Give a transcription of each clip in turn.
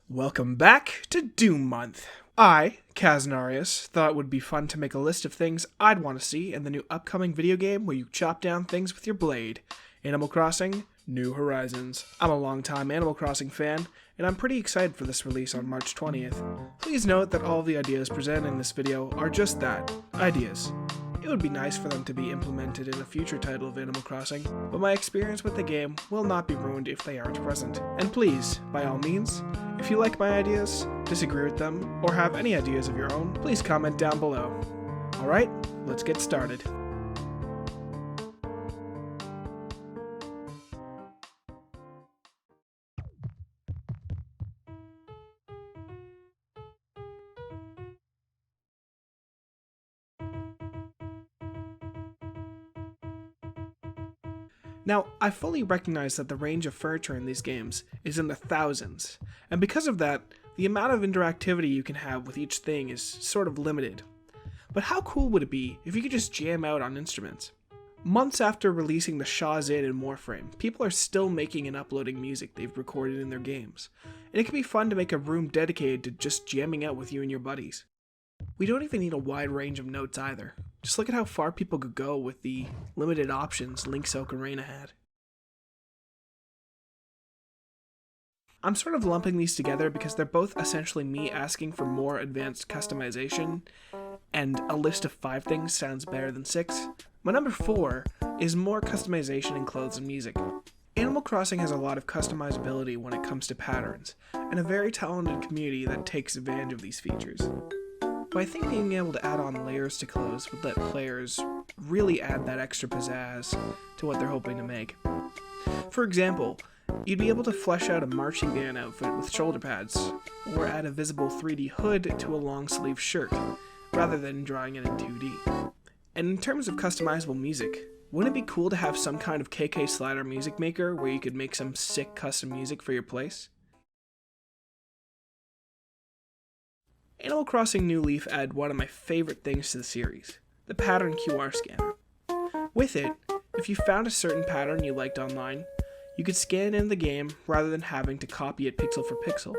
Welcome back to Doom Month. I, Kaznarious, thought it would be fun to make a list of things I'd want to see in the new upcoming video game where you chop down things with your blade. Animal Crossing: New Horizons. I'm a longtime Animal Crossing fan, and I'm pretty excited for this release on March 20th. Please note that all the ideas presented in this video are just that, ideas. It would be nice for them to be implemented in a future title of Animal Crossing, but my experience with the game will not be ruined if they aren't present. And please, by all means, if you like my ideas, disagree with them, or have any ideas of your own, please comment down below. Alright, let's get started. Now, I fully recognize that the range of furniture in these games is in the thousands, and because of that, the amount of interactivity you can have with each thing is sort of limited. But how cool would it be if you could just jam out on instruments? Months after releasing the Shaw's Inn and Warframe, people are still making and uploading music they've recorded in their games, and it can be fun to make a room dedicated to just jamming out with you and your buddies. We don't even need a wide range of notes either. Just look at how far people could go with the limited options Link's Ocarina had. I'm sort of lumping these together because they're both essentially me asking for more advanced customization, and a list of 5 things sounds better than 6. My number 4 is more customization in clothes and music. Animal Crossing has a lot of customizability when it comes to patterns, and a very talented community that takes advantage of these features. But I think being able to add on layers to clothes would let players really add that extra pizzazz to what they're hoping to make. For example, you'd be able to flesh out a marching band outfit with shoulder pads, or add a visible 3D hood to a long sleeve shirt, rather than drawing it in 2D. And in terms of customizable music, wouldn't it be cool to have some kind of KK Slider music maker where you could make some sick custom music for your place? Animal Crossing New Leaf added one of my favorite things to the series, the pattern QR scanner. With it, if you found a certain pattern you liked online, you could scan it in the game rather than having to copy it pixel for pixel.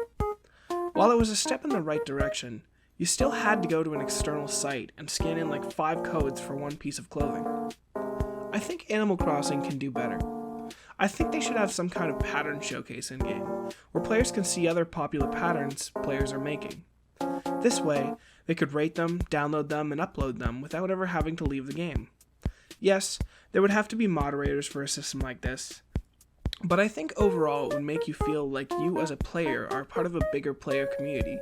While it was a step in the right direction, you still had to go to an external site and scan in like 5 codes for one piece of clothing. I think Animal Crossing can do better. I think they should have some kind of pattern showcase in-game, where players can see other popular patterns players are making. This way, they could rate them, download them, and upload them without ever having to leave the game. Yes, there would have to be moderators for a system like this, but I think overall it would make you feel like you as a player are part of a bigger player community,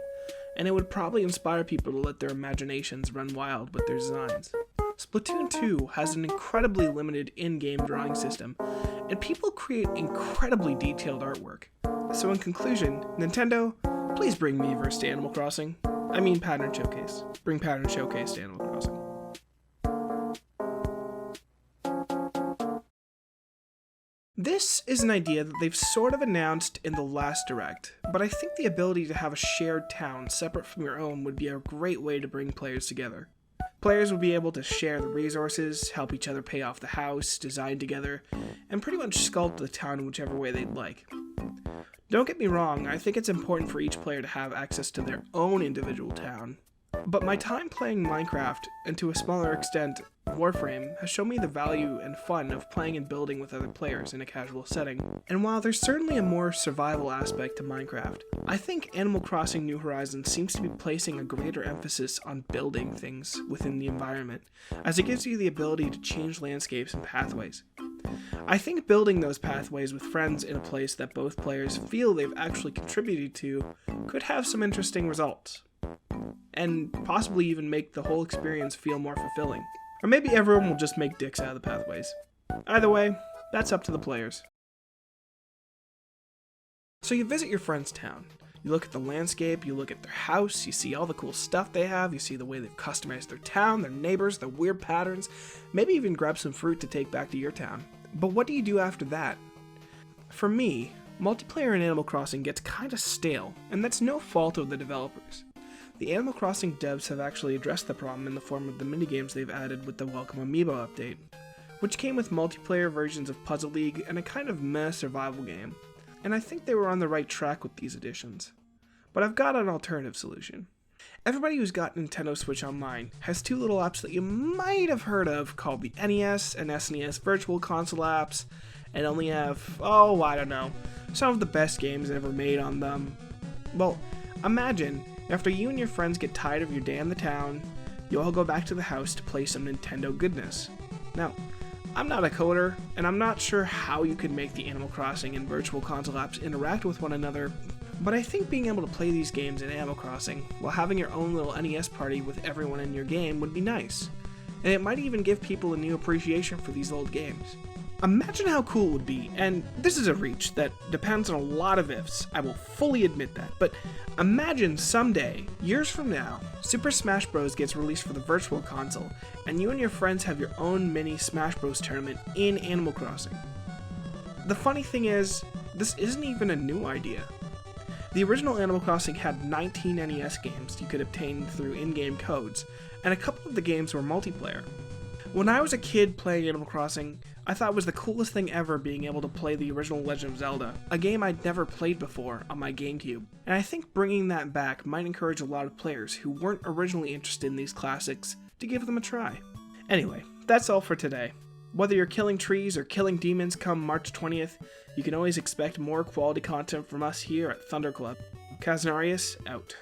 and it would probably inspire people to let their imaginations run wild with their designs. Splatoon 2 has an incredibly limited in-game drawing system, and people create incredibly detailed artwork. So in conclusion, Nintendo, please bring Miiverse to Animal Crossing. I mean Pattern Showcase. Bring Pattern Showcase to Animal Crossing. This is an idea that they've sort of announced in the last Direct, but I think the ability to have a shared town separate from your own would be a great way to bring players together. Players would be able to share the resources, help each other pay off the house, design together, and pretty much sculpt the town in whichever way they'd like. Don't get me wrong, I think it's important for each player to have access to their own individual town, but my time playing Minecraft, and to a smaller extent Warframe, has shown me the value and fun of playing and building with other players in a casual setting. And while there's certainly a more survival aspect to Minecraft, I think Animal Crossing New Horizons seems to be placing a greater emphasis on building things within the environment, as it gives you the ability to change landscapes and pathways. I think building those pathways with friends in a place that both players feel they've actually contributed to could have some interesting results, and possibly even make the whole experience feel more fulfilling. Or maybe everyone will just make dicks out of the pathways. Either way, that's up to the players. So you visit your friend's town. You look at the landscape, you look at their house, you see all the cool stuff they have, you see the way they've customized their town, their neighbors, their weird patterns, maybe even grab some fruit to take back to your town. But what do you do after that? For me, multiplayer in Animal Crossing gets kinda stale, and that's no fault of the developers. The Animal Crossing devs have actually addressed the problem in the form of the minigames they've added with the Welcome Amiibo update, which came with multiplayer versions of Puzzle League and a kind of meh survival game, and I think they were on the right track with these additions. but I've got an alternative solution. Everybody who's got Nintendo Switch Online has two little apps that you might have heard of called the NES and SNES Virtual Console apps, and only have, I don't know, some of the best games ever made on them. Well, imagine after you and your friends get tired of your day in the town, you all go back to the house to play some Nintendo goodness. Now, I'm not a coder, and I'm not sure how you could make the Animal Crossing and Virtual Console apps interact with one another, but I think being able to play these games in Animal Crossing while having your own little NES party with everyone in your game would be nice, and it might even give people a new appreciation for these old games. Imagine how cool it would be, and this is a reach that depends on a lot of ifs, I will fully admit that, but imagine someday, years from now, Super Smash Bros. Gets released for the Virtual Console, and you and your friends have your own mini Smash Bros. Tournament in Animal Crossing. The funny thing is, this isn't even a new idea. The original Animal Crossing had 19 NES games you could obtain through in-game codes, and a couple of the games were multiplayer. When I was a kid playing Animal Crossing, I thought it was the coolest thing ever being able to play the original Legend of Zelda, a game I'd never played before on my GameCube, and I think bringing that back might encourage a lot of players who weren't originally interested in these classics to give them a try. Anyway, that's all for today. Whether you're killing trees or killing demons come March 20th, you can always expect more quality content from us here at ThunderClub. Kaznarious, out.